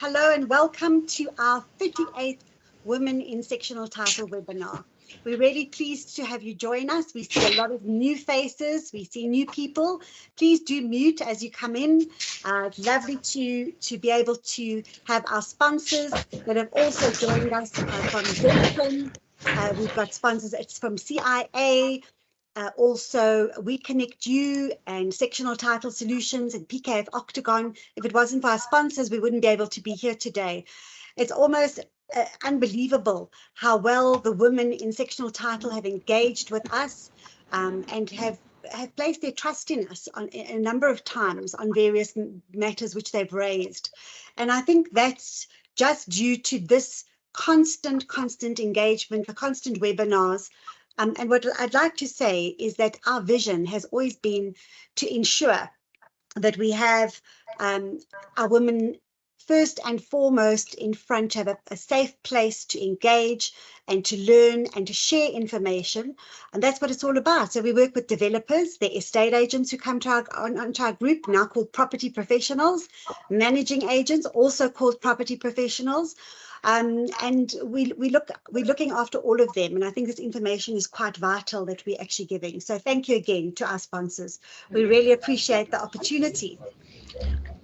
Hello and welcome to our 38th Women in Sectional Title webinar. We're really pleased to have you join us. We see a lot of new faces. We see new people. Please do mute as you come in. It's lovely to be able to have our sponsors that have also joined us from Zenton. We've got sponsors from CIA, also We Connect You and Sectional Title Solutions and PKF Octagon. If it wasn't for our sponsors, we wouldn't be able to be here today. It's almost unbelievable how well the women in sectional title have engaged with us and have placed their trust in us on a number of times on various matters which they've raised. And I think that's just due to this constant engagement, the constant webinars. And what I'd like to say is that our vision has always been to ensure that we have our women first and foremost in front, have a safe place to engage and to learn and to share information. And that's what it's all about. So we work with developers, the estate agents who come to onto our group, now called property professionals, managing agents, also called property professionals. And we're looking after all of them. And I think this information is quite vital that we're actually giving. So thank you again to our sponsors. We really appreciate the opportunity.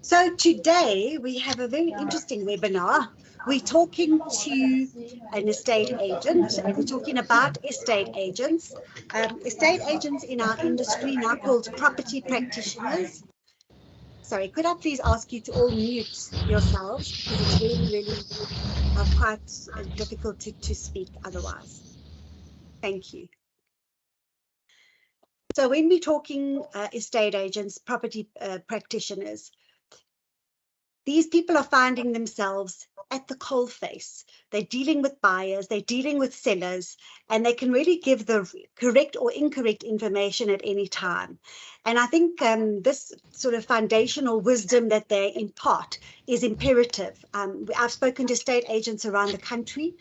So today we have a very interesting webinar. We're talking to an estate agent and we're talking about estate agents. Estate agents in our industry now called property practitioners. Sorry, could I please ask you to all mute yourselves because it's really quite difficult to speak otherwise. Thank you. So when we're talking estate agents, property practitioners, these people are finding themselves at the coalface. They're dealing with buyers, they're dealing with sellers, and they can really give the correct or incorrect information at any time. And I think this sort of foundational wisdom that they impart is imperative. I've spoken to estate agents around the country.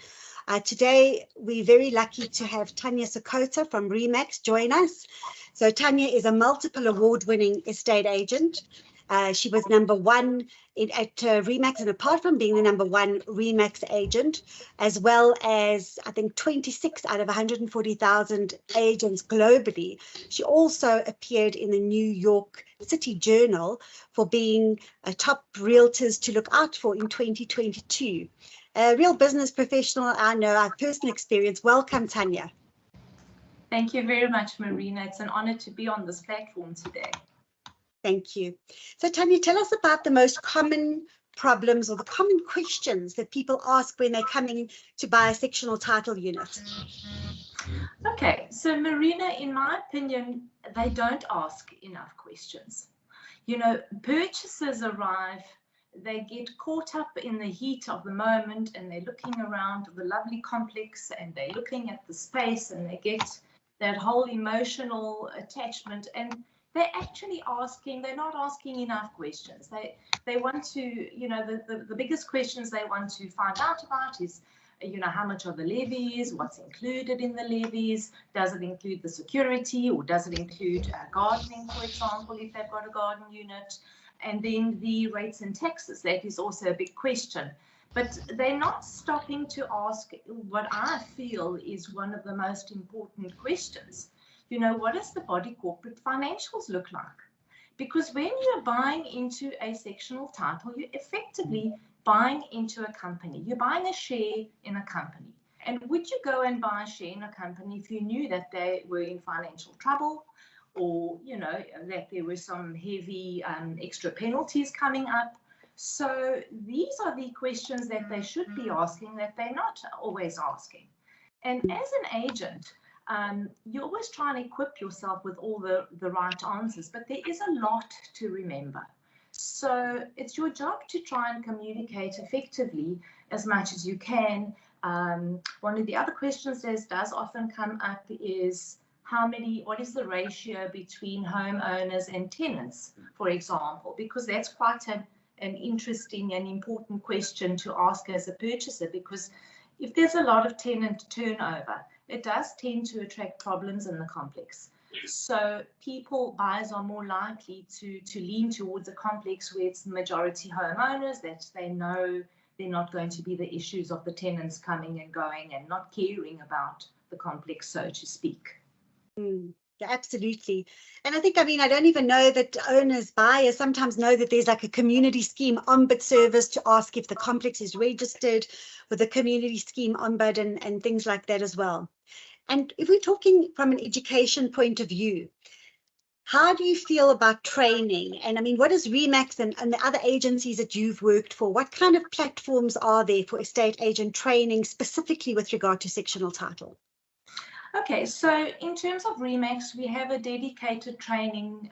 Today, we're very lucky to have Tanya Sakota from Remax join us. So Tanya is a multiple award-winning estate agent. She was #1 at Remax, and apart from being the #1 Remax agent, as well as I think 26 out of 140,000 agents globally, she also appeared in the New York City Journal for being a top realtors to look out for in 2022. A real business professional, I know, our personal experience. Welcome, Tanya. Thank you very much, Marina. It's an honor to be on this platform today. Thank you. So Tanya, tell us about the most common problems or the common questions that people ask when they're coming to buy a sectional title unit. Okay, so Marina, in my opinion, they don't ask enough questions. You know, purchasers arrive, they get caught up in the heat of the moment and they're looking around the lovely complex and they're looking at the space and they get that whole emotional attachment, and they're actually asking, they're not asking enough questions. They want to, you know, the biggest questions they want to find out about is, you know, how much are the levies, what's included in the levies, does it include the security, or does it include gardening, for example, if they've got a garden unit, and then the rates and taxes. That is also a big question. But they're not stopping to ask what I feel is one of the most important questions. You know, what does the body corporate financials look like? Because when you're buying into a sectional title, you're effectively buying into a company. You're buying a share in a company. And would you go and buy a share in a company if you knew that they were in financial trouble, or, you know, that there were some heavy extra penalties coming up? So these are the questions that they should be asking that they're not always asking. And as an agent, you always try and equip yourself with all the right answers, but there is a lot to remember. So it's your job to try and communicate effectively as much as you can. One of the other questions that does often come up is what is the ratio between homeowners and tenants, for example, because that's quite an interesting and important question to ask as a purchaser, because if there's a lot of tenant turnover, it does tend to attract problems in the complex. So buyers are more likely to lean towards a complex where it's majority homeowners, that they know they're not going to be the issues of the tenants coming and going and not caring about the complex, so to speak. Yeah, absolutely. And I think, I mean, I don't even know that buyers sometimes know that there's like a community scheme ombud service to ask if the complex is registered with the community scheme ombud and things like that as well. And if we're talking from an education point of view, how do you feel about training? And I mean, what is REMAX and the other agencies that you've worked for? What kind of platforms are there for estate agent training, specifically with regard to sectional title? Okay, so in terms of REMAX, we have a dedicated training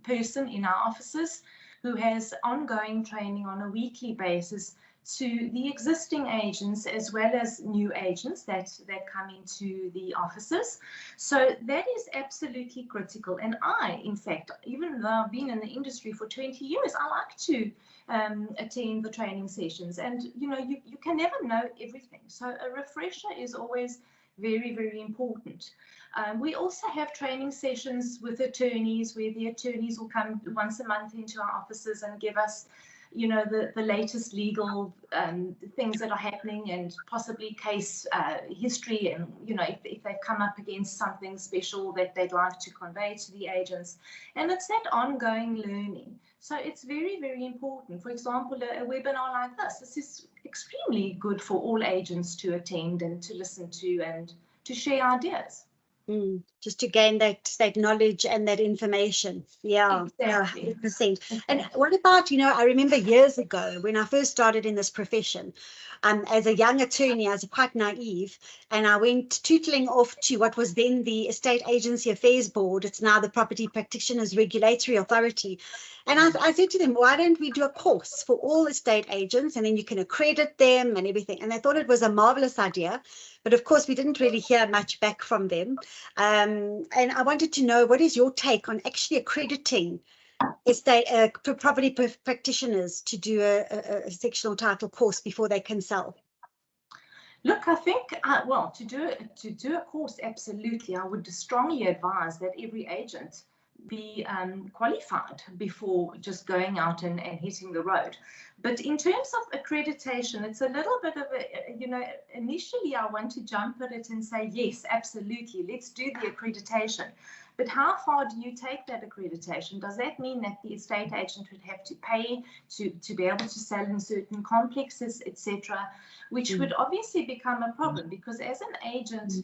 person in our offices who has ongoing training on a weekly basis to the existing agents as well as new agents that come into the offices. So that is absolutely critical. And I, in fact, even though I've been in the industry for 20 years, I like to attend the training sessions. And, you know, you can never know everything. So a refresher is always very, very important. We also have training sessions with attorneys where the attorneys will come once a month into our offices and give us, you know, the latest legal things that are happening and possibly case history, and, you know, if they've come up against something special that they'd like to convey to the agents. And it's that ongoing learning. So it's very, very important. For example, a webinar like this is extremely good for all agents to attend and to listen to and to share ideas. Just to gain that knowledge and that information. Yeah, exactly. 100%. And what about, you know, I remember years ago when I first started in this profession, as a young attorney, I was quite naive, and I went tootling off to what was then the Estate Agency Affairs Board. It's now the Property Practitioners Regulatory Authority. And I said to them, why don't we do a course for all estate agents, and then you can accredit them and everything. And they thought it was a marvelous idea. But of course, we didn't really hear much back from them. And I wanted to know, what is your take on actually accrediting estate property practitioners to do a sectional title course before they can sell? Look, I think, well, to do a course, absolutely, I would strongly advise that every agent be qualified before just going out and hitting the road. But in terms of accreditation, it's a little bit of a, you know, initially I want to jump at it and say, yes, absolutely, let's do the accreditation. But how far do you take that accreditation? Does that mean that the estate agent would have to pay to be able to sell in certain complexes, etc., which would obviously become a problem, because as an agent,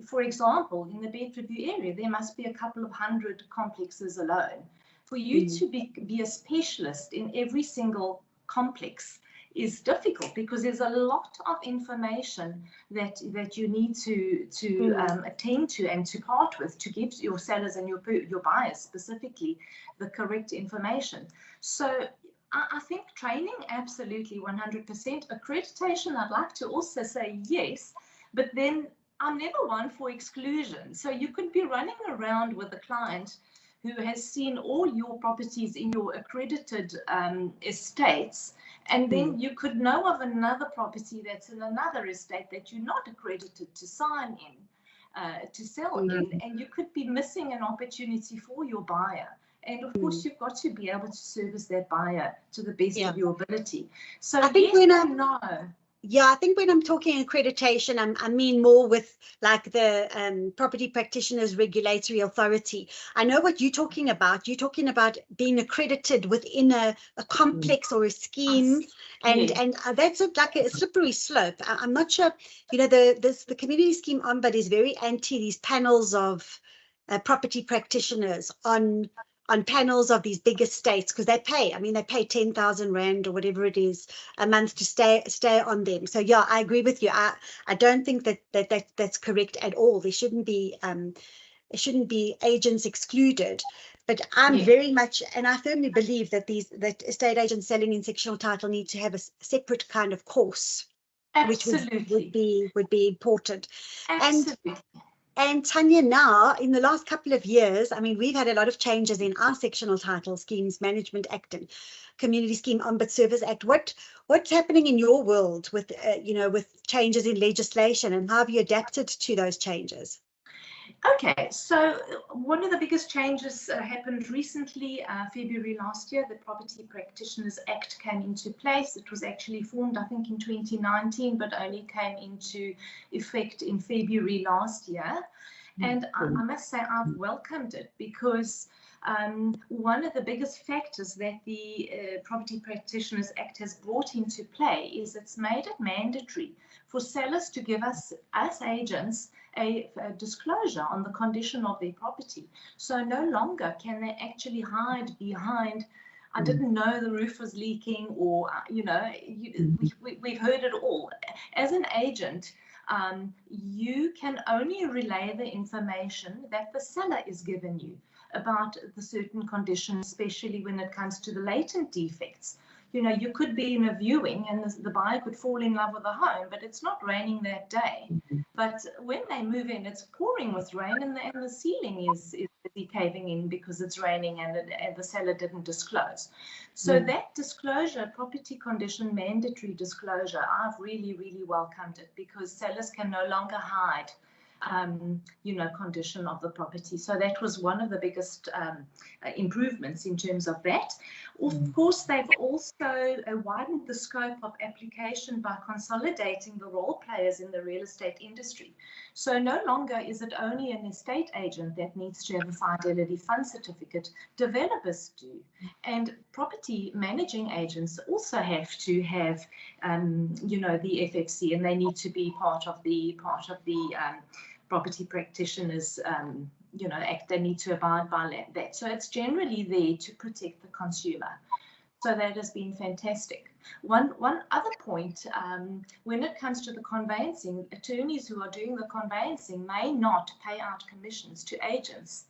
for example, in the bed review area, there must be a couple of hundred complexes alone. For you to be a specialist in every single complex is difficult, because there's a lot of information that you need to attend to and to part with to give your sellers and your buyers specifically the correct information. So I think training, absolutely 100%. Accreditation, I'd like to also say yes, but then I'm never one for exclusion. So you could be running around with a client who has seen all your properties in your accredited estates, and then you could know of another property that's in another estate that you're not accredited to sign in, to sell in, and you could be missing an opportunity for your buyer. And of course, you've got to be able to service that buyer to the best of your ability. So I think I think when I'm talking accreditation, I mean more with like the Property Practitioners Regulatory Authority. I know what you're talking about. You're talking about being accredited within a complex or a scheme, and that's like a slippery slope. I'm not sure, you know, the community scheme ombud is very anti these panels of property practitioners on panels of these big estates, because they pay 10,000 Rand or whatever it is a month to stay on them. So yeah, I agree with you. I don't think that's correct at all. There shouldn't be agents excluded. But I'm very much, and I firmly believe that estate agents selling in sectional title need to have a separate kind of course, absolutely, which would be important. Absolutely. And Tanya, now, in the last couple of years, I mean, we've had a lot of changes in our sectional title schemes, Management Act and Community Scheme Ombud Service Act. What's happening in your world with, with changes in legislation, and how have you adapted to those changes? Okay, so one of the biggest changes happened recently, February last year. The Property Practitioners Act came into place. It was actually formed, I think, in 2019, but only came into effect in February last year. And I must say I've welcomed it, because one of the biggest factors that the Property Practitioners Act has brought into play is it's made it mandatory for sellers to give us agents a disclosure on the condition of their property. So no longer can they actually hide behind, I didn't know the roof was leaking, or, we've heard it all. As an agent, you can only relay the information that the seller is given you about the certain conditions, especially when it comes to the latent defects. You could be in a viewing and the buyer could fall in love with the home, but it's not raining that day. But when they move in, it's pouring with rain, and the ceiling is busy caving in because it's raining, and the seller didn't disclose. So that disclosure, property condition mandatory disclosure, I've really, really welcomed it, because sellers can no longer hide condition of the property. So that was one of the biggest improvements in terms of that. Of course, they've also widened the scope of application by consolidating the role players in the real estate industry. So no longer is it only an estate agent that needs to have a fidelity fund certificate. Developers do, and property managing agents also have to have, the FFC, and they need to be part of the Property Practitioners Act. They need to abide by that. So it's generally there to protect the consumer. So that has been fantastic. One other point, when it comes to the conveyancing, attorneys who are doing the conveyancing may not pay out commissions to agents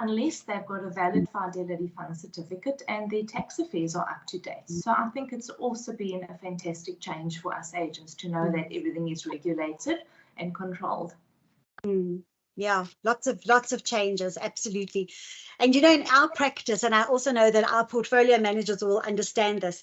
unless they've got a valid fidelity fund certificate and their tax affairs are up to date. So I think it's also been a fantastic change for us agents to know that everything is regulated and controlled. Yeah, lots of changes, absolutely. And in our practice, and I also know that our portfolio managers will understand this,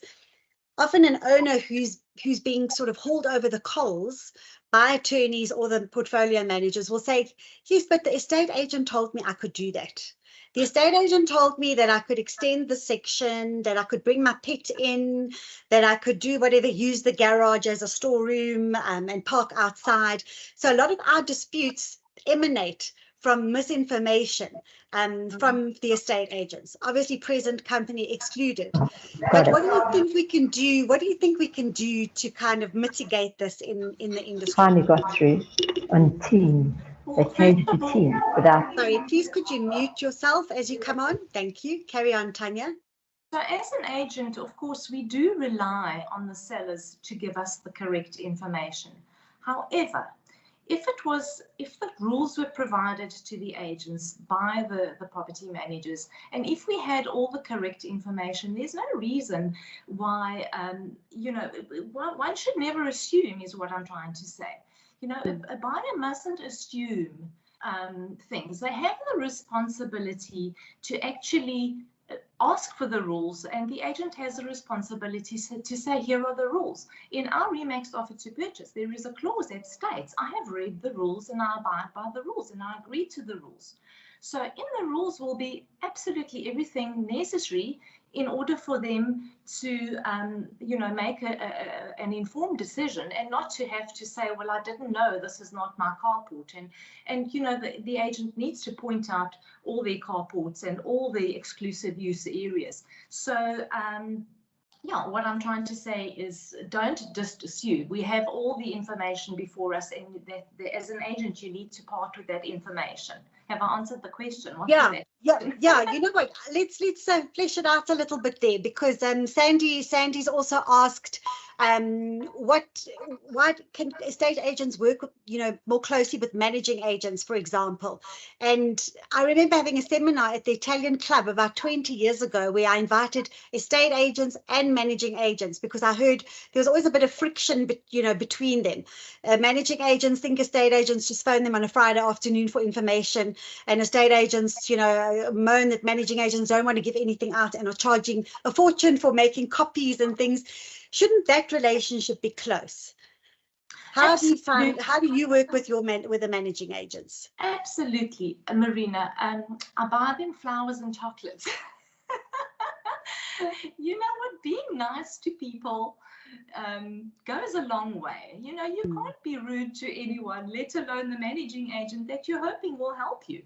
often an owner who's being sort of hauled over the coals by attorneys or the portfolio managers will say, yes, but the estate agent told me I could do that. The estate agent told me that I could extend the section, that I could bring my pet in, that I could do whatever, use the garage as a storeroom, and park outside. So a lot of our disputes emanate from misinformation from the estate agents, obviously present company excluded. But what do you think we can do? What do you think we can do to kind of mitigate this in the industry? Finally got through on Teams. They changed to Teams without. Sorry, please could you mute yourself as you come on? Thank you. Carry on, Tanya. So as an agent, of course, we do rely on the sellers to give us the correct information. However, if the rules were provided to the agents by the property managers, and if we had all the correct information, there's no reason why, one should never assume, is what I'm trying to say. A buyer mustn't assume things. They have the responsibility to actually ask for the rules, and the agent has a responsibility to say, here are the rules. In our Remaxed offer to purchase, there is a clause that states, I have read the rules and I abide by the rules and I agree to the rules. So in the rules will be absolutely everything necessary in order for them to, make an informed decision, and not to have to say, well, I didn't know, this is not my carport. And the agent needs to point out all their carports and all the exclusive use areas. So, what I'm trying to say is, don't just assume. We have all the information before us, and that as an agent, you need to part with that information. Have I answered the question? Yeah. You know what? Let's flesh it out a little bit there, because Sandy's also asked, why can estate agents work, more closely with managing agents, for example? And I remember having a seminar at the Italian Club about 20 years ago, where I invited estate agents and managing agents, because I heard there was always a bit of friction, between them. Managing agents think estate agents just phone them on a Friday afternoon for information, and estate agents, moan that managing agents don't want to give anything out and are charging a fortune for making copies and things. Shouldn't that relationship be close? How do you find, how do you work with with the managing agents? Absolutely, Marina. I buy them flowers and chocolates. You know what? Being nice to people goes a long way. You know, you can't be rude to anyone, let alone the managing agent that you're hoping will help you.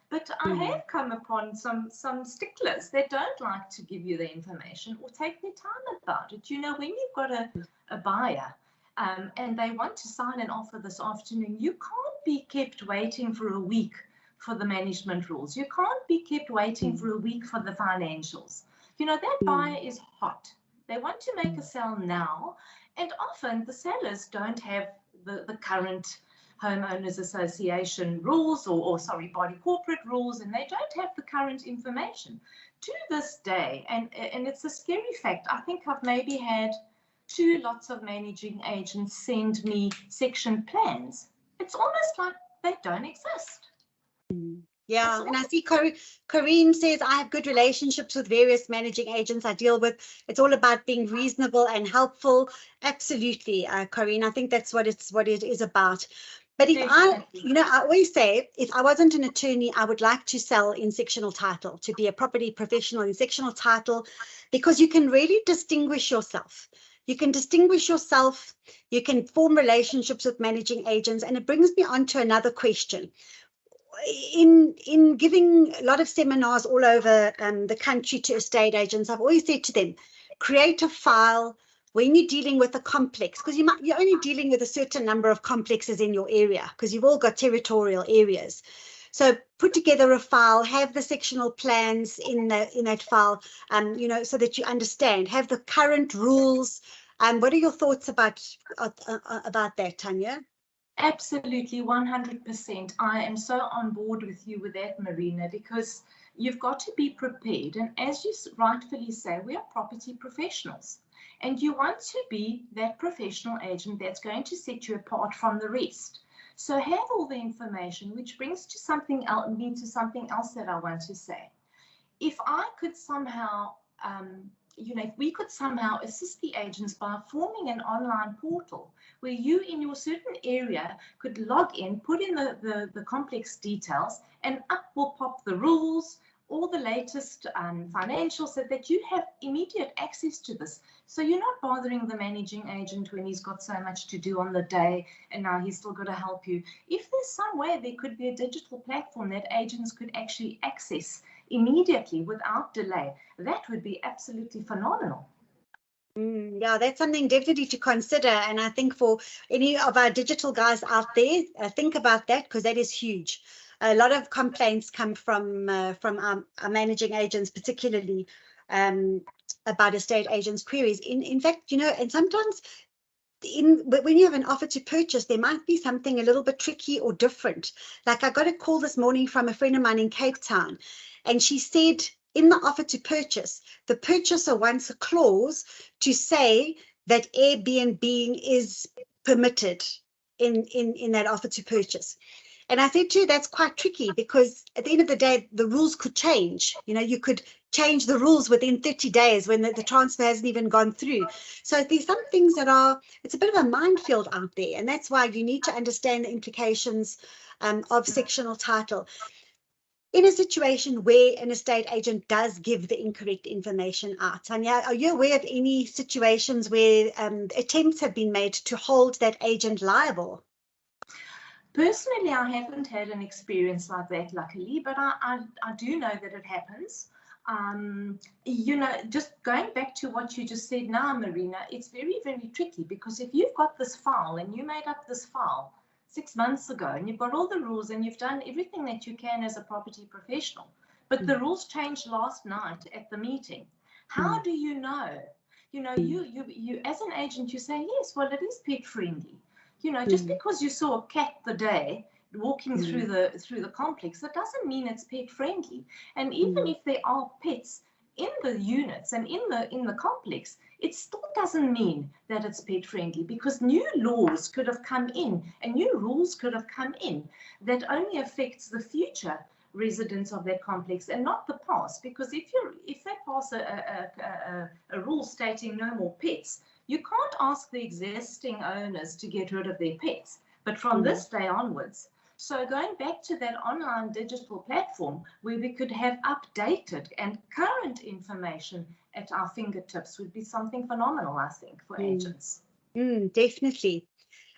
But I have come upon some sticklers that don't like to give you the information or take their time about it. You know, when you've got a buyer and they want to sign an offer this afternoon, you can't be kept waiting for a week for the management rules. You can't be kept waiting for a week for the financials. You know, that buyer is hot. They want to make a sale now, and often the sellers don't have the current homeowners association rules or body corporate rules, and they don't have the current information to this day. And it's a scary fact. I think I've maybe had 2 lots of managing agents send me section plans. It's almost like they don't exist. Yeah, and I see Corinne says, I have good relationships with various managing agents I deal with. It's all about being reasonable and helpful. Absolutely, Corinne. I think that's what it is about. But if I always say, if I wasn't an attorney, I would like to sell in sectional title, to be a property professional in sectional title, because you can really distinguish yourself. You can distinguish yourself. You can form relationships with managing agents. And it brings me on to another question. In giving a lot of seminars all over the country to estate agents, I've always said to them, create a file when you're dealing with a complex, because you're only dealing with a certain number of complexes in your area, because you've all got territorial areas. So put together a file, have the sectional plans in that file, you know, so that you understand, have the current rules. What are your thoughts about that, Tanya? Absolutely, 100%. I am so on board with you with that, Marina, because you've got to be prepared. And as you rightfully say, we are property professionals. And you want to be that professional agent that's going to set you apart from the rest. So have all the information, which brings me to something else that I want to say. If I could somehow if we could somehow assist the agents by forming an online portal where you in your certain area could log in, put in the complex details, and up will pop the rules, all the latest financials, so that you have immediate access to this. So you're not bothering the managing agent when he's got so much to do on the day and now he's still got to help you. If there's some way there could be a digital platform that agents could actually access immediately without delay, that would be absolutely phenomenal. Yeah, that's something definitely to consider. And I think for any of our digital guys out there, think about that, because that is huge. A lot of complaints come from our managing agents, particularly about estate agents' queries. In fact, you know, and sometimes when you have an offer to purchase, there might be something a little bit tricky or different. Like I got a call this morning from a friend of mine in Cape Town, and she said in the offer to purchase, the purchaser wants a clause to say that Airbnb is permitted in that offer to purchase. And I said to her, that's quite tricky, because at the end of the day, the rules could change. You know, you could change the rules within 30 days when the transfer hasn't even gone through. So there's some things that it's a bit of a minefield out there. And that's why you need to understand the implications of sectional title. In a situation where an estate agent does give the incorrect information out, Tanya, are you aware of any situations where attempts have been made to hold that agent liable? Personally, I haven't had an experience like that, luckily, but I do know that it happens. You know, just going back to what you just said now, Marina, it's very, very tricky, because if you've got this file and you made up this file 6 months ago and you've got all the rules and you've done everything that you can as a property professional, but the rules changed last night at the meeting, how do you know? You know, you as an agent, you say, yes, well, it is pet friendly. You know, just because you saw a cat the day walking through the complex, that doesn't mean it's pet friendly. And even if there are pets in the units and in the complex, it still doesn't mean that it's pet friendly, because new laws could have come in and new rules could have come in that only affects the future residents of that complex and not the past. Because if they pass a rule stating no more pets, You can't ask the existing owners to get rid of their pets, but from this day onwards. So going back to that online digital platform where we could have updated and current information at our fingertips would be something phenomenal, I think, for agents. Definitely.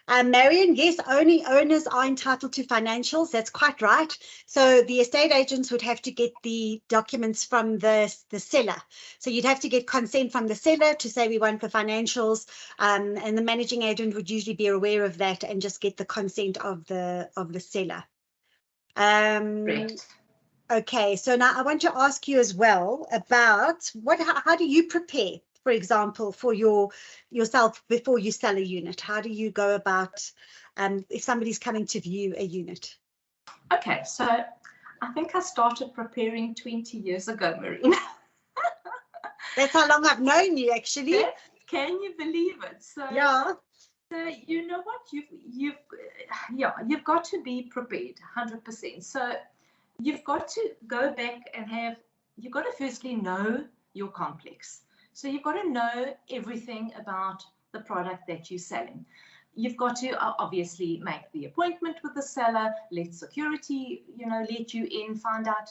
Marion, yes, only owners are entitled to financials. That's quite right. So the estate agents would have to get the documents from the seller. So you'd have to get consent from the seller to say we want the financials, and the managing agent would usually be aware of that and just get the consent of the seller. Correct. Okay, so now I want to ask you as well about how do you prepare, for example, for yourself before you sell a unit? How do you go about if somebody's coming to view a unit? Okay, so I think I started preparing 20 years ago, Marina. That's how long I've known you, actually. Can you believe it? So yeah. So you know what, you've got to be prepared 100%. So you've got to go back and you've got to firstly know your complex. So you've got to know everything about the product that you're selling. You've got to obviously make the appointment with the seller, let security, let you in, find out,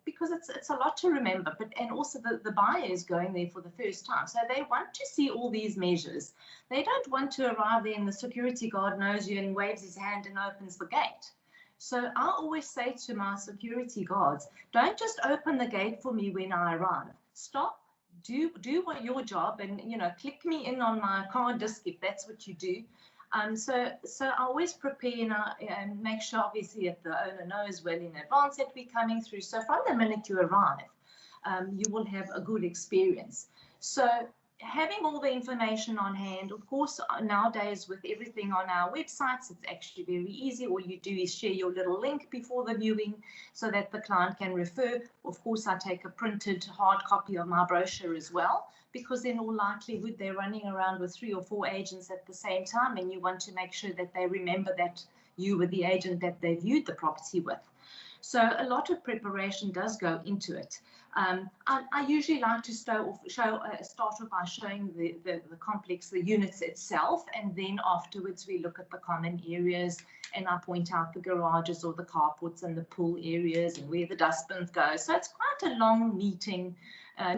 because it's a lot to remember, and also the buyer is going there for the first time. So they want to see all these measures. They don't want to arrive there and the security guard knows you and waves his hand and opens the gate. So I always say to my security guards, don't just open the gate for me when I arrive. Stop, do your job and, click me in on my card disk if that's what you do. So I always prepare and make sure, obviously, that the owner knows well in advance that we're coming through. So from the minute you arrive, you will have a good experience. So having all the information on hand, of course, nowadays with everything on our websites, it's actually very easy. All you do is share your little link before the viewing so that the client can refer. Of course, I take a printed hard copy of my brochure as well, because in all likelihood, they're running around with 3 or 4 agents at the same time, and you want to make sure that they remember that you were the agent that they viewed the property with. So a lot of preparation does go into it. I usually like to start off by showing the complex, the units itself, and then afterwards we look at the common areas and I point out the garages or the carports and the pool areas and where the dustbins go. So it's quite a long meeting,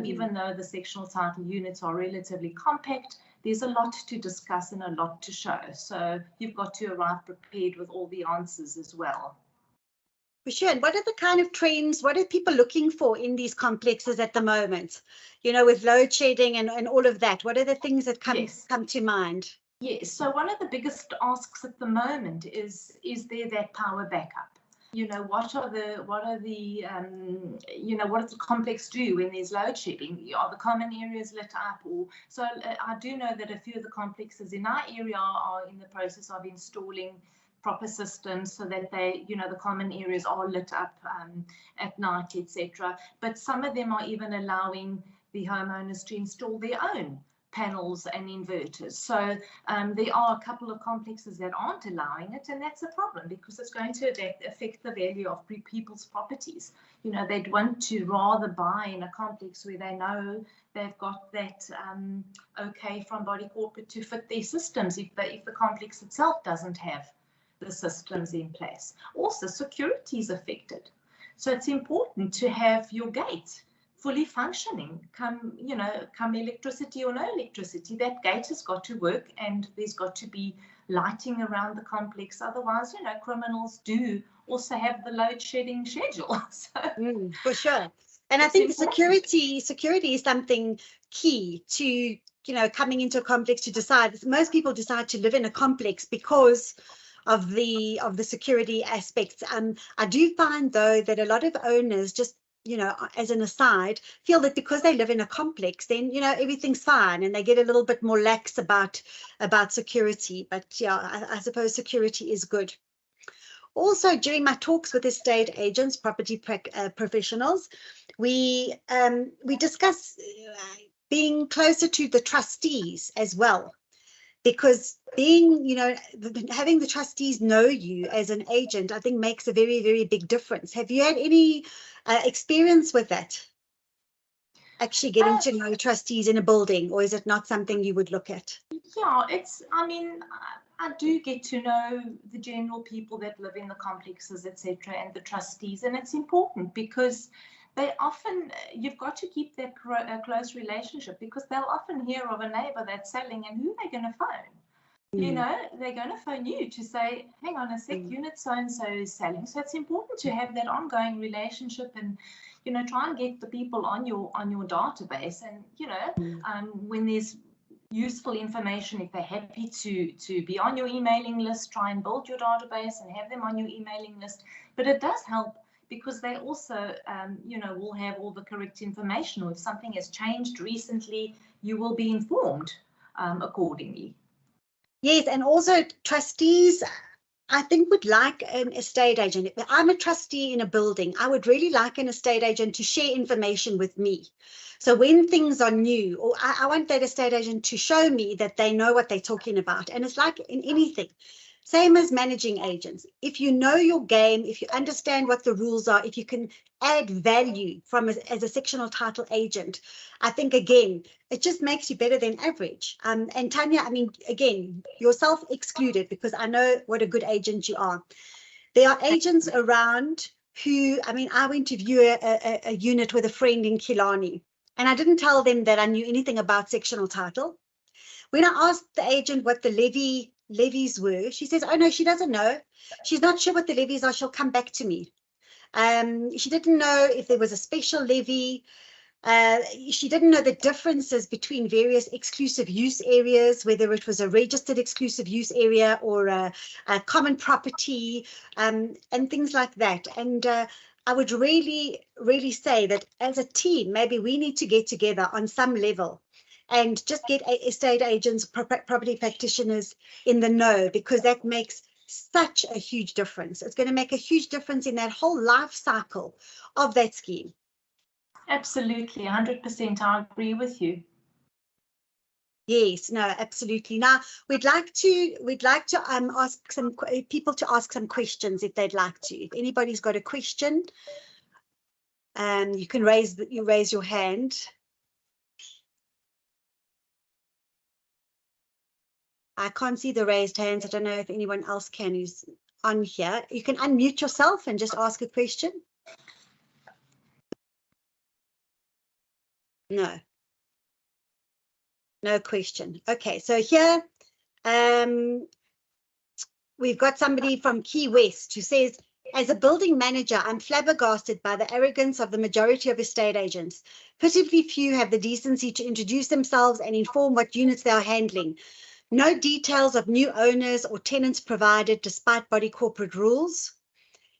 even though the sectional title units are relatively compact. There's a lot to discuss and a lot to show. So you've got to arrive prepared with all the answers as well. For sure. And what are the kind of trends, what are people looking for in these complexes at the moment? With load shedding and all of that, what are the things that come to mind? Yes, so one of the biggest asks at the moment is there that power backup? What does the complex do when there's load shedding? Are the common areas lit up? So I do know that a few of the complexes in our area are in the process of installing proper systems so that they, the common areas are lit up at night, etc. But some of them are even allowing the homeowners to install their own panels and inverters. So there are a couple of complexes that aren't allowing it, and that's a problem because it's going to affect the value of people's properties. They'd want to rather buy in a complex where they know they've got that okay from Body Corporate to fit their systems if the complex itself doesn't have the systems in place. Also, security is affected. So it's important to have your gate fully functioning, come electricity or no electricity. That gate has got to work and there's got to be lighting around the complex. Otherwise, criminals do also have the load shedding schedule. So, for sure. And I think security is something key to, coming into a complex to decide. Most people decide to live in a complex because of the security aspects. I do find though that a lot of owners just, as an aside, feel that because they live in a complex, then everything's fine, and they get a little bit more lax about security. But yeah, I suppose security is good. Also, during my talks with estate agents, property professionals, we discuss being closer to the trustees as well. Because having the trustees know you as an agent, I think makes a very, very big difference. Have you had any experience with that? actually getting to know trustees in a building, or is it not something you would look at? Yeah, I mean, I do get to know the general people that live in the complexes, etc., and the trustees, and it's important because they often, you've got to keep that close relationship, because they'll often hear of a neighbor that's selling, and who are they going to phone? You know, they're going to phone you to say, hang on a sec, unit so-and-so is selling. So it's important to have that ongoing relationship and, you know, try and get the people on your database. And, you know, when there's useful information, if they're happy to be on your emailing list, try and build your database and have them on your emailing list. But it does help because they also, you know, will have all the correct information, or if something has changed recently, you will be informed accordingly. Yes, and also trustees, I think, would like an estate agent. If I'm a trustee in a building, I would really like an estate agent to share information with me. So when things are new, or I want that estate agent to show me that they know what they're talking about. And it's like in anything, same as managing agents. If you know your game, if you understand what the rules are, if you can add value from as a sectional title agent, I think, again, it just makes you better than average. And Tanya, I mean, again, yourself excluded, because I know what a good agent you are. There are agents around who, I mean, I went to view a unit with a friend in Killarney, and I didn't tell them that I knew anything about sectional title. When I asked the agent what the levies were, she says, oh no, she doesn't know. She's not sure what the levies are. She'll come back to me. She didn't know if there was a special levy. She didn't know the differences between various exclusive use areas, whether it was a registered exclusive use area or a common property, and things like that. And I would really, really say that as a team, maybe we need to get together on some level and just get estate agents, property practitioners in the know, because that makes such a huge difference. It's going to make a huge difference in that whole life cycle of that scheme. Absolutely, 100%. I agree with you. Yes, no, absolutely. Now we'd like to ask some people to ask some questions if they'd like to. If anybody's got a question, you can raise your hand. I can't see the raised hands. I don't know if anyone else can who's on here. You can unmute yourself and just ask a question. No. No question. Okay, so here we've got somebody from Key West who says, as a building manager, I'm flabbergasted by the arrogance of the majority of estate agents. Pitifully few have the decency to introduce themselves and inform what units they are handling. No details of new owners or tenants provided despite body corporate rules.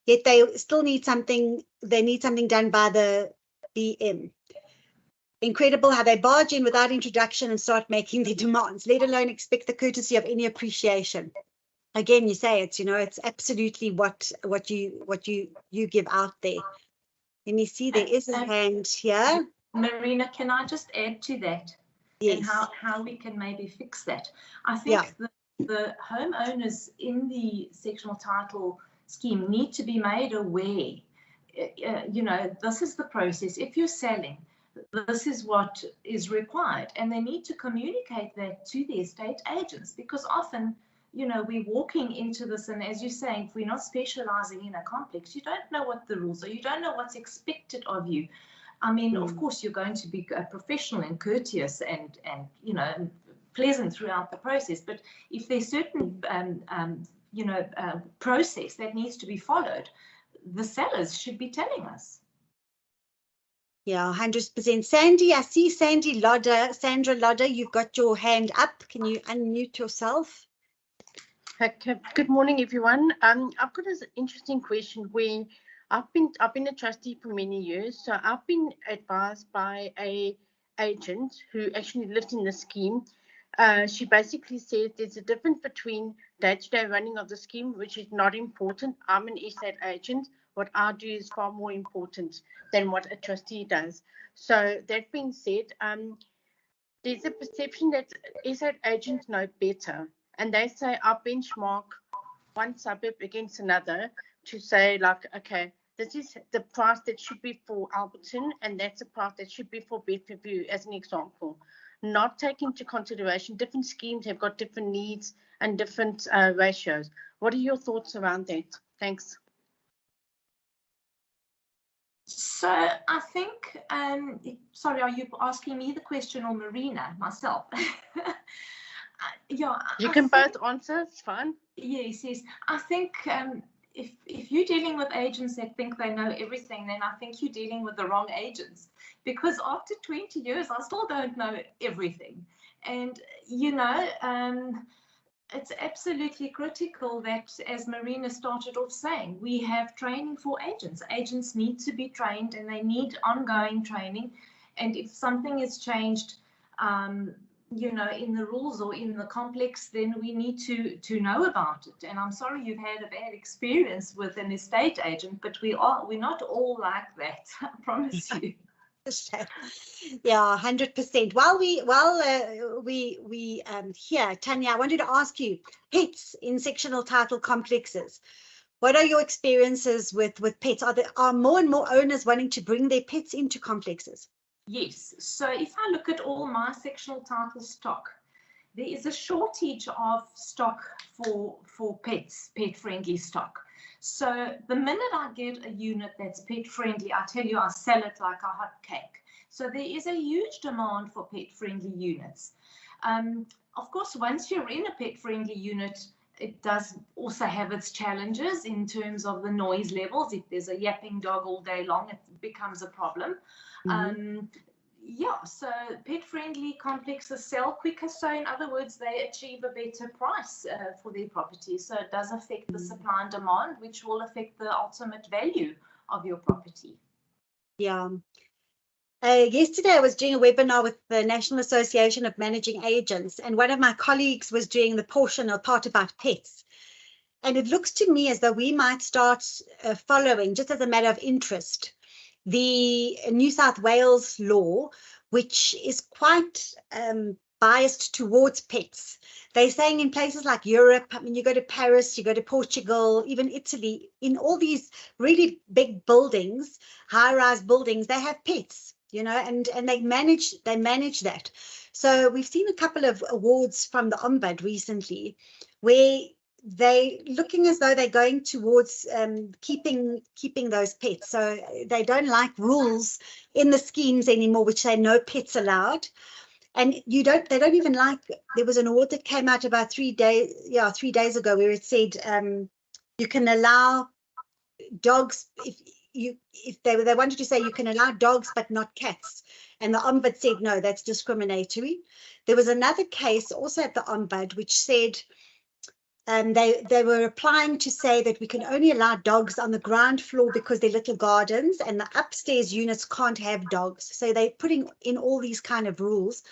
Yet they still need something, done by the BM. Incredible how they barge in without introduction and start making their demands, let alone expect the courtesy of any appreciation. Again, you say it's, you know, it's absolutely what you give out there. Let me see, there is a hand here. Marina, can I just add to that? Yes. And how we can maybe fix that? I think the homeowners in the sectional title scheme need to be made aware. You know, this is the process. If you're selling, this is what is required, and they need to communicate that to the estate agents, because often, you know, we're walking into this, and as you're saying, if we're not specializing in a complex, you don't know what the rules are, you don't know what's expected of you. I mean, of course, you're going to be professional and courteous and you know, pleasant throughout the process, but if there's certain you know, process that needs to be followed, the sellers should be telling us. Yeah, 100%. Sandy, I see Sandra Lodder, you've got your hand up. Can you unmute yourself? Okay. Good morning, everyone. I've got an interesting question where I've been a trustee for many years. So I've been advised by a agent who actually lived in the scheme. She basically said there's a difference between day-to-day running of the scheme, which is not important. I'm an estate agent. What I do is far more important than what a trustee does. So that being said, there's a perception that estate agents know better. And they say, I benchmark one suburb against another to say, like, okay, this is the price that should be for Alberton, and that's the price that should be for Bedfordview, as an example. Not taking into consideration different schemes have got different needs and different ratios. What are your thoughts around that? Thanks. So I think, sorry, are you asking me the question or Marina, myself? Yeah, you can both answer, it's fine. Yes. I think if you're dealing with agents that think they know everything, then I think you're dealing with the wrong agents, because after 20 years, I still don't know everything. And, you know, it's absolutely critical that, as Marina started off saying, we have training for agents. Agents need to be trained, and they need ongoing training. And if something is changed, you know, in the rules or in the complex, then we need to know about it. And I'm sorry you've had a bad experience with an estate agent, but we're not all like that. I promise you. Yeah, 100%. While we here, Tanya, I wanted to ask you, pets in sectional title complexes. What are your experiences with pets? Are more and more owners wanting to bring their pets into complexes? Yes. So if I look at all my sectional title stock, there is a shortage of stock for pets, pet-friendly stock. So the minute I get a unit that's pet-friendly, I tell you, I sell it like a hot cake. So there is a huge demand for pet-friendly units. Of course, once you're in a pet-friendly unit, it does also have its challenges in terms of the noise levels. If there's a yapping dog all day long, it becomes a problem. Mm-hmm. Yeah, so pet-friendly complexes sell quicker. So in other words, they achieve a better price for their property. So it does affect the supply and demand, which will affect the ultimate value of your property. Yeah. Yesterday, I was doing a webinar with the National Association of Managing Agents, and one of my colleagues was doing the portion or part about pets. And it looks to me as though we might start following, just as a matter of interest, the New South Wales law, which is quite biased towards pets. They're saying in places like Europe, I mean, you go to Paris, you go to Portugal, even Italy, in all these really big buildings, high-rise buildings, they have pets, you know, and they manage that. So we've seen a couple of awards from the Ombud recently where they looking as though they're going towards keeping those pets. So they don't like rules in the schemes anymore, which say no pets allowed. And they don't even like, there was an award that came out about 3 days ago where it said you can allow dogs if they wanted to say you can allow dogs but not cats, and the Ombud said no, that's discriminatory. There was another case also at the Ombud which said they were applying to say that we can only allow dogs on the ground floor because they're little gardens, and the upstairs units can't have dogs. So they're putting in all these kind of rules.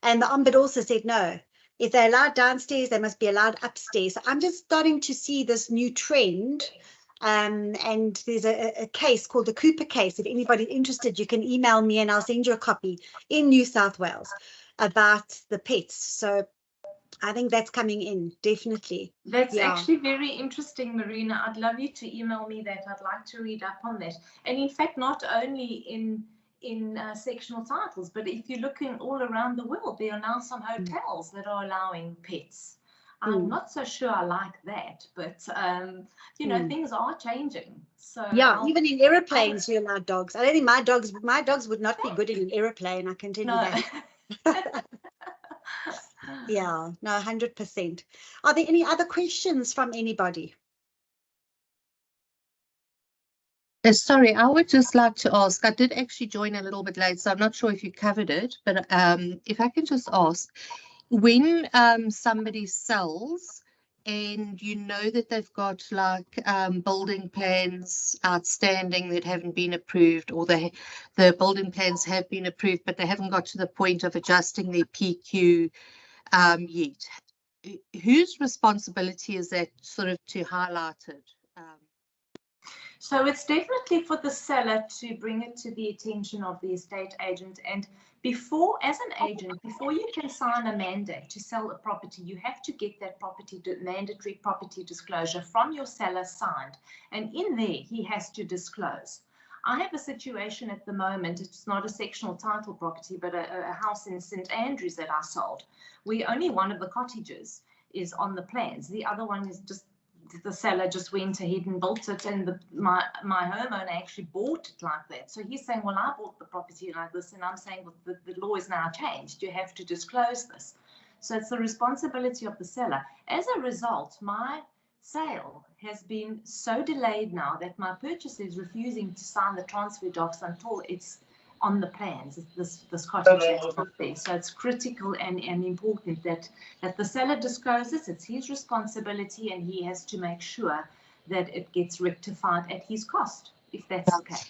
And the Ombud also said no, if they're allowed downstairs, they must be allowed upstairs. So I'm just starting to see this new trend. And there's a case called the Cooper case. If anybody's interested, you can email me and I'll send you a copy, in New South Wales about the pets. So I think that's coming in, definitely. That's actually very interesting, Marina. I'd love you to email me that. I'd like to read up on that. And in fact, not only in sectional titles, but if you're looking all around the world, there are now some hotels that are allowing pets. I'm not so sure I like that, but you know, things are changing. So yeah, even in aeroplanes you allow dogs. I don't think my dogs would not be good in an aeroplane, I can tell you that. Yeah, no, 100%. Are there any other questions from anybody? Sorry, I would just like to ask, I did actually join a little bit late, so I'm not sure if you covered it, but if I can just ask, when somebody sells and you know that they've got like building plans outstanding that haven't been approved, or the building plans have been approved, but they haven't got to the point of adjusting their PQ yet, whose responsibility is that sort of to highlight it? So it's definitely for the seller to bring it to the attention of the estate agent, and Before, as an agent, before you can sign a mandate to sell a property, you have to get that mandatory property disclosure from your seller signed. And in there, he has to disclose. I have a situation at the moment, it's not a sectional title property, but a house in St. Andrews that I sold, where only one of the cottages is on the plans. The other one is just, the seller just went ahead and built it, and my homeowner actually bought it like that. So he's saying, well, I bought the property like this, and I'm saying, well, the law is now changed. You have to disclose this. So it's the responsibility of the seller. As a result, my sale has been so delayed now that my purchaser is refusing to sign the transfer docs until it's on the plans. This cottage is not there. So it's critical and important that the seller discloses. It's his responsibility, and he has to make sure that it gets rectified at his cost, if that's okay.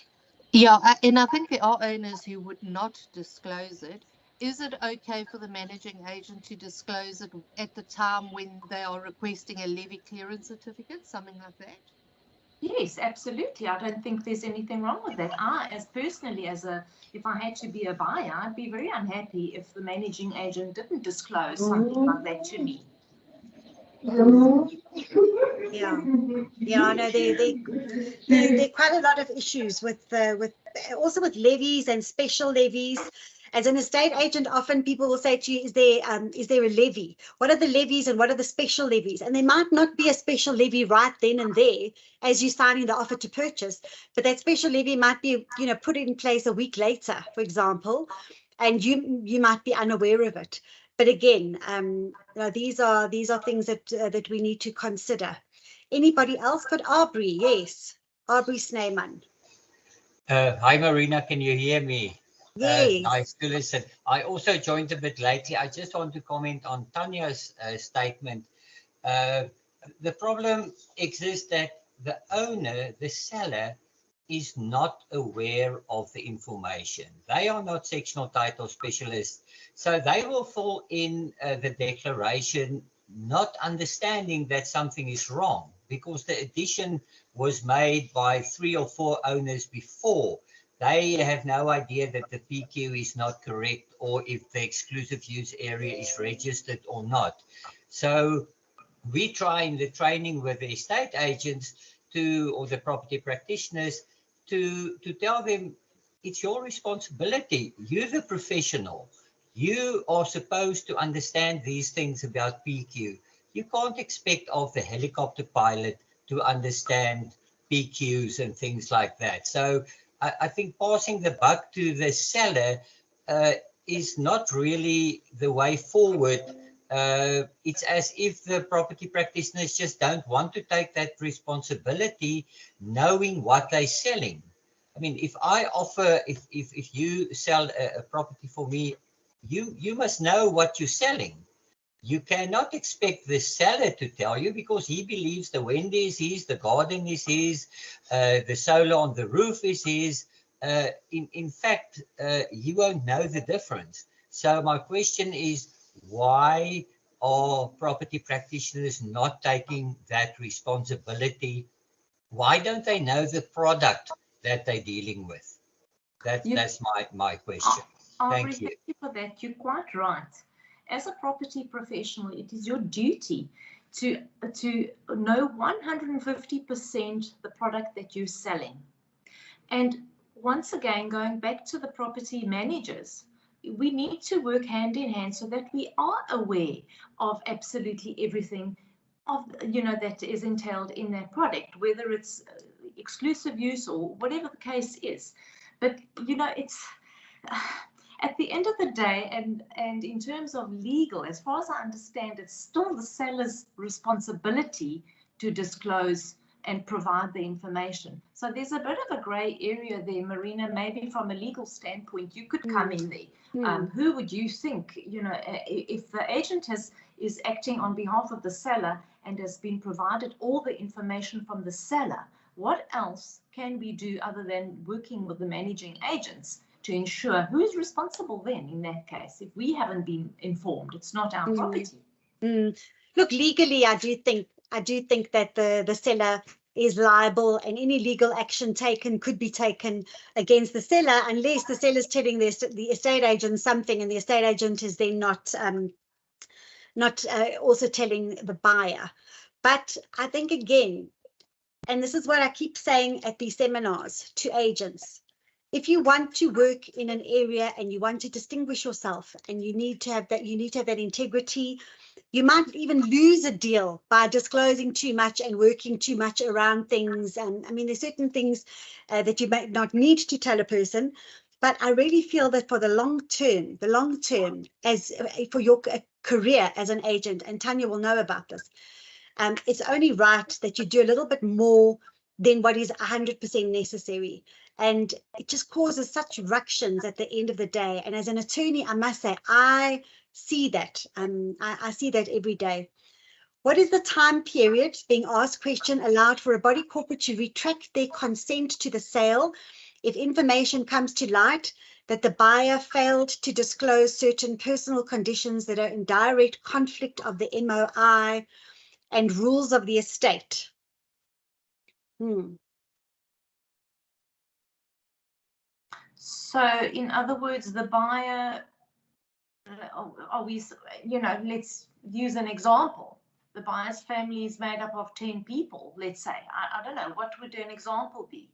Yeah, and I think there are owners who would not disclose it. Is it okay for the managing agent to disclose it at the time when they are requesting a levy clearance certificate, something like that? Yes, absolutely. I don't think there's anything wrong with that. If I had to be a buyer, I'd be very unhappy if the managing agent didn't disclose something like that to me. Yeah, no, there are quite a lot of issues with also with levies and special levies. As an estate agent, often people will say to you, is there a levy? What are the levies and what are the special levies? And there might not be a special levy right then and there as you're signing the offer to purchase, but that special levy might be, put in place a week later, for example, and you might be unaware of it. But again, these are things that we need to consider. Anybody else? But Aubrey, yes, Aubrey Snyman. Hi, Marina, can you hear me? Yes. Nice to listen. I also joined a bit lately. I just want to comment on Tanya's statement. The problem exists that the owner, the seller, is not aware of the information. They are not sectional title specialists, so they will fill in the declaration not understanding that something is wrong because the addition was made by 3 or 4 owners before. They have no idea that the PQ is not correct or if the exclusive use area is registered or not. So we try in the training with the estate agents or the property practitioners to tell them it's your responsibility. You're the professional. You are supposed to understand these things about PQ. You can't expect of the helicopter pilot to understand PQs and things like that. So I think passing the buck to the seller is not really the way forward. It's as if the property practitioners just don't want to take that responsibility, knowing what they're selling. I mean, if I offer, if you sell a property for me, you must know what you're selling. You cannot expect the seller to tell you because he believes the window is his, the garden is his, the solar on the roof is his. In fact, he won't know the difference. So my question is, why are property practitioners not taking that responsibility? Why don't they know the product that they're dealing with? That's my question. Thank you. Thank you for that. You're quite right. As a property professional, it is your duty to know 150% the product that you're selling. And once again, going back to the property managers, we need to work hand in hand so that we are aware of absolutely everything that is entailed in that product, whether it's exclusive use or whatever the case is. But it's at the end of the day, and in terms of legal, as far as I understand, it's still the seller's responsibility to disclose and provide the information. So there's a bit of a grey area there, Marina. Maybe from a legal standpoint, you could come in there. Who would you think, if the agent is acting on behalf of the seller and has been provided all the information from the seller, what else can we do other than working with the managing agents to ensure who is responsible then in that case? If we haven't been informed, it's not our property. Look, legally, I do think that the seller is liable, and any legal action taken could be taken against the seller unless the seller is telling the estate agent something, and the estate agent is then not also telling the buyer. But I think, again, and this is what I keep saying at these seminars to agents, if you want to work in an area and you want to distinguish yourself, and you need to have that integrity, you might even lose a deal by disclosing too much and working too much around things. And I mean, there's certain things that you might not need to tell a person, but I really feel that for the long term, as for your career as an agent, and Tanya will know about this, it's only right that you do a little bit more than what is 100% necessary. And it just causes such ructions at the end of the day. And as an attorney, I must say, I see that. I see that every day. What is the time period, being asked question, allowed for a body corporate to retract their consent to the sale if information comes to light that the buyer failed to disclose certain personal conditions that are in direct conflict of the MOI and rules of the estate? So, in other words, the buyer, let's use an example. The buyer's family is made up of 10 people, let's say. I don't know, what would an example be?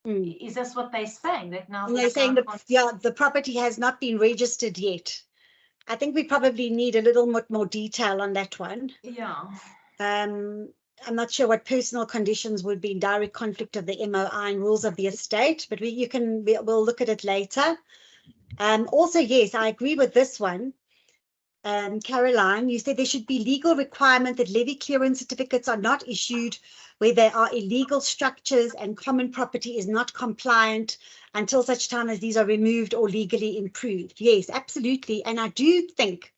Is this what they're saying? That now they're saying that, yeah, the property has not been registered yet. I think we probably need a little bit more detail on that one. Yeah. I'm not sure what personal conditions would be in direct conflict of the MOI and rules of the estate, but we'll look at it later. Also, yes, I agree with this one. Caroline, you said there should be legal requirement that levy clearance certificates are not issued where there are illegal structures and common property is not compliant until such time as these are removed or legally improved. Yes, absolutely. And I do think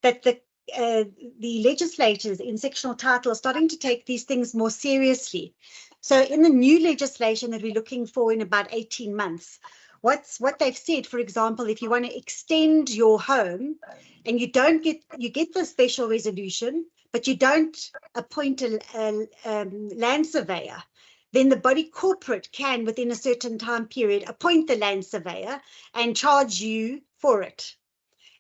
that the legislators in sectional title are starting to take these things more seriously. So in the new legislation that we're looking for in about 18 months, what they've said, for example, if you want to extend your home and you get the special resolution, but you don't appoint a land surveyor, then the body corporate can, within a certain time period, appoint the land surveyor and charge you for it.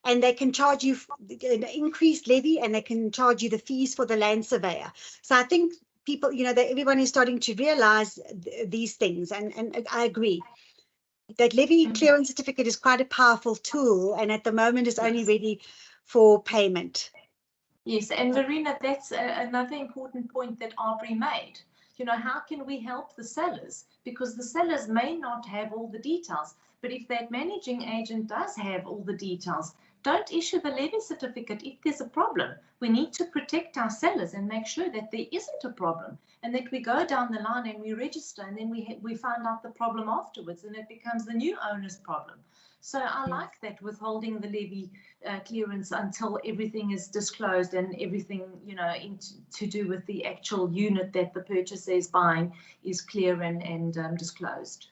And they can charge you an increased levy, and they can charge you the fees for the land surveyor. So I think people, that everyone is starting to realize these things. And I agree that levy clearance certificate is quite a powerful tool, and at the moment is only ready for payment. Yes, and Marina, that's another important point that Aubrey made. How can we help the sellers? Because the sellers may not have all the details, but if that managing agent does have all the details, don't issue the levy certificate if there's a problem. We need to protect our sellers and make sure that there isn't a problem, and that we go down the line and we register, and then we find out the problem afterwards, and it becomes the new owner's problem. So I like that, withholding the levy clearance until everything is disclosed and everything, to do with the actual unit that the purchaser is buying is clear and disclosed.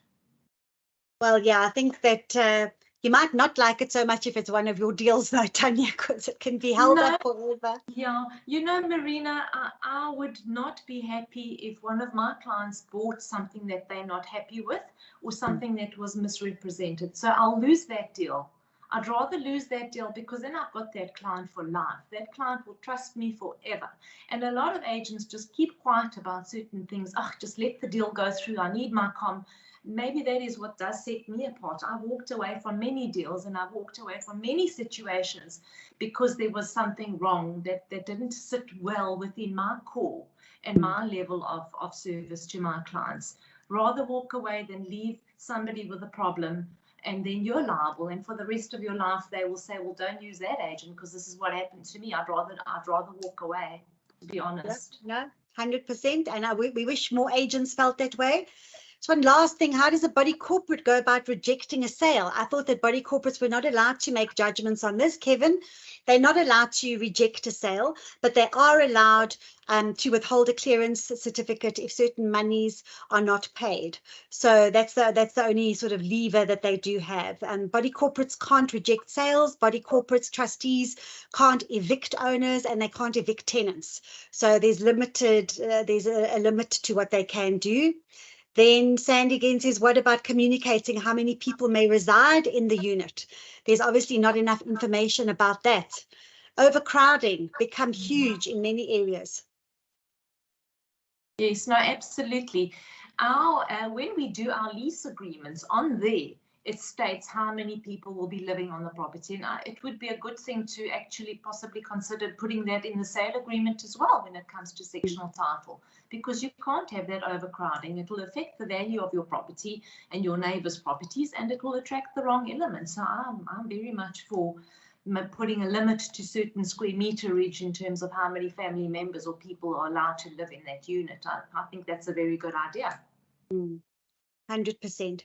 Well, yeah, I think that you might not like it so much if it's one of your deals, though, Tanya, because it can be held up forever. Yeah, Marina, I would not be happy if one of my clients bought something that they're not happy with, or something that was misrepresented. So I'll lose that deal. I'd rather lose that deal, because then I've got that client for life. That client will trust me forever. And a lot of agents just keep quiet about certain things. Just let the deal go through. I need my com. Maybe that is what does set me apart. I've walked away from many deals, and I've walked away from many situations because there was something wrong that didn't sit well within my core and my level of service to my clients. Rather walk away than leave somebody with a problem, and then you're liable, and for the rest of your life they will say, well, don't use that agent because this is what happened to me. I'd rather walk away, to be honest. No, 100%. And we wish more agents felt that way. So one last thing, how does a body corporate go about rejecting a sale? I thought that body corporates were not allowed to make judgments on this, Kevin. They're not allowed to reject a sale, but they are allowed to withhold a clearance certificate if certain monies are not paid. So that's the only sort of lever that they do have. And body corporates can't reject sales. Body corporates, trustees can't evict owners, and they can't evict tenants. So there's a limit to what they can do. Then Sandy again says, what about communicating how many people may reside in the unit? There's obviously not enough information about that. Overcrowding become huge in many areas. Yes, no, absolutely. When we do our lease agreements on there, it states how many people will be living on the property. And it would be a good thing to actually possibly consider putting that in the sale agreement as well when it comes to sectional title, because you can't have that overcrowding. It will affect the value of your property and your neighbors' properties, and it will attract the wrong elements. So I'm very much for putting a limit to certain square meterage in terms of how many family members or people are allowed to live in that unit. I think that's a very good idea. 100%.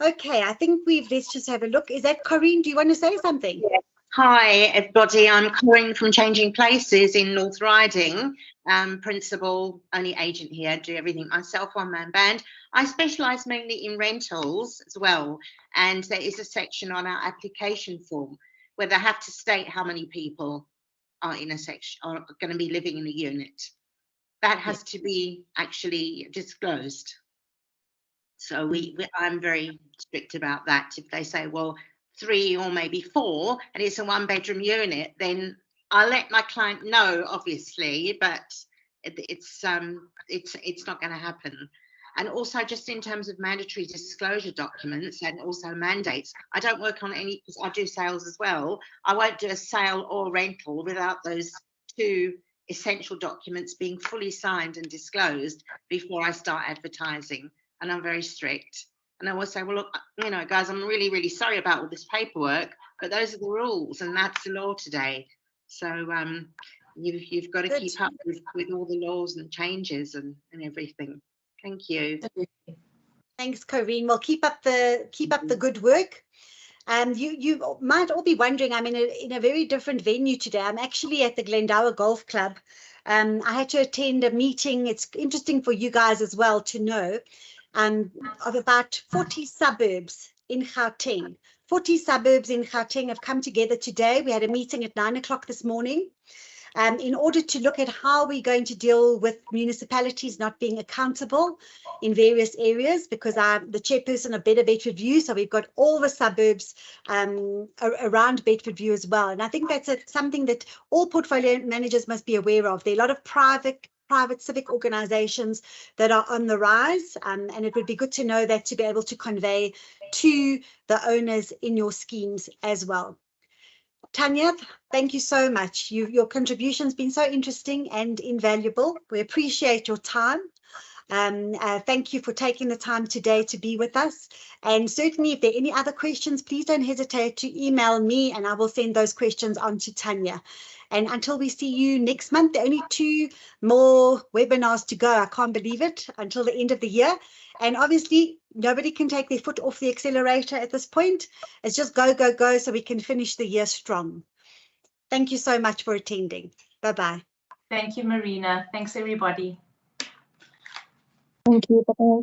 Okay, I think let's just have a look. Is that Corinne? Do you want to say something? Yeah. Hi, everybody. I'm Corinne from Changing Places in North Riding. Principal, only agent here, do everything myself, one-man band. I specialise mainly in rentals as well. And there is a section on our application form where they have to state how many people are in a section, are going to be living in a unit. That has to be actually disclosed. So I'm very strict about that. If they say, well, 3 or maybe 4, and it's a 1-bedroom unit, then I'll let my client know, obviously, but it's not going to happen. And also, just in terms of mandatory disclosure documents and also mandates, I don't work on any, because I do sales as well. I won't do a sale or rental without those 2 essential documents being fully signed and disclosed before I start advertising. And I'm very strict. And I will say, well, look, you know, guys, I'm really, really sorry about all this paperwork, but those are the rules and that's the law today. So you've got to keep up with all the laws and changes and everything. Thank you. Thanks, Corinne. Well, keep up the good work. You might all be wondering, I'm in a very different venue today. I'm actually at the Glendower Golf Club. I had to attend a meeting. It's interesting for you guys as well to know. Of about 40 suburbs in Gauteng. 40 suburbs in Gauteng have come together today. We had a meeting at 9 o'clock this morning in order to look at how we're going to deal with municipalities not being accountable in various areas, because I'm the chairperson of Better Bedford View, so we've got all the suburbs around Bedford View as well. And I think that's something that all portfolio managers must be aware of. There are a lot of private civic organizations that are on the rise, and it would be good to know that, to be able to convey to the owners in your schemes as well. Tanya, thank you so much. Your contribution's been so interesting and invaluable. We appreciate your time. Thank you for taking the time today to be with us. And certainly, if there are any other questions, please don't hesitate to email me and I will send those questions on to Tanya. And until we see you next month, there are only 2 more webinars to go. I can't believe it, until the end of the year. And obviously, nobody can take their foot off the accelerator at this point. It's just go, go, go, so we can finish the year strong. Thank you so much for attending. Bye-bye. Thank you, Marina. Thanks, everybody. Thank you. Bye-bye.